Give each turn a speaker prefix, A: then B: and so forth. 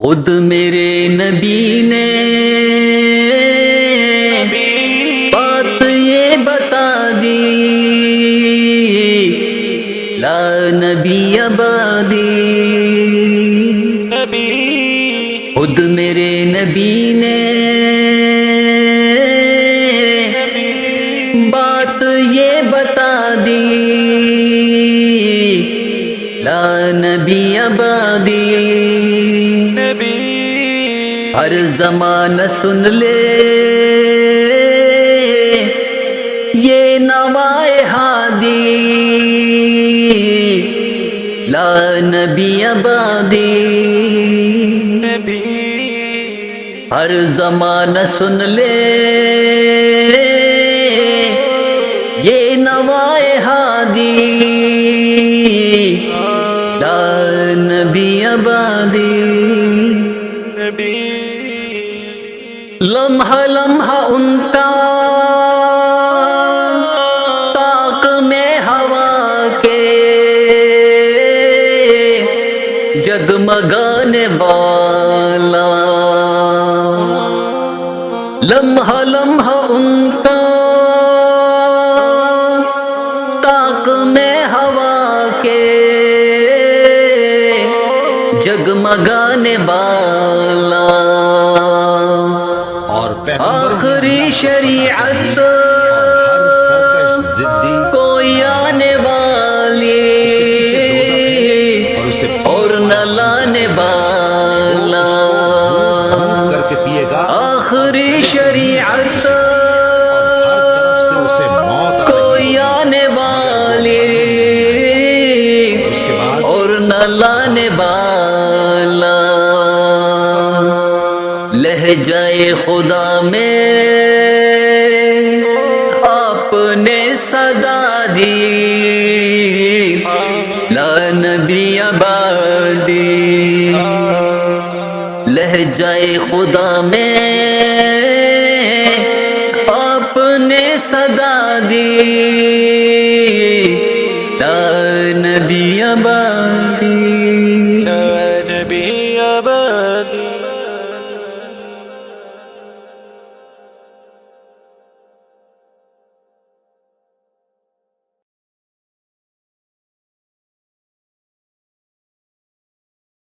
A: خود میرے نبی نے بات یہ بتا دی، لا نبی آبادی۔ خود میرے نبی نے بات یہ بتا دی، لا نبی آبادی۔ ہر زمانہ سن لے یہ نوائے ہادی، لا نبی آبادی۔ ہر زمانہ سن لے یہ نوائے ہادی، لا نبی آبادی۔ لمحہ لمحہ ان کا طاق میں ہوا کے جگمگانے والا، لمحہ لمحہ ان کا طاق میں ہوا کے جگمگانے والا، آخری شریعت کوئی آنے والی اور نہ لانے والا، آخری شریعت کوئی آنے والی اور نہ لانے والا، لہجۂ خدا میں آپ نے صدا دی، لا نبی آبادی۔ لہجۂ خدا میں آپ نے صدا دی، لا نبی آبادی۔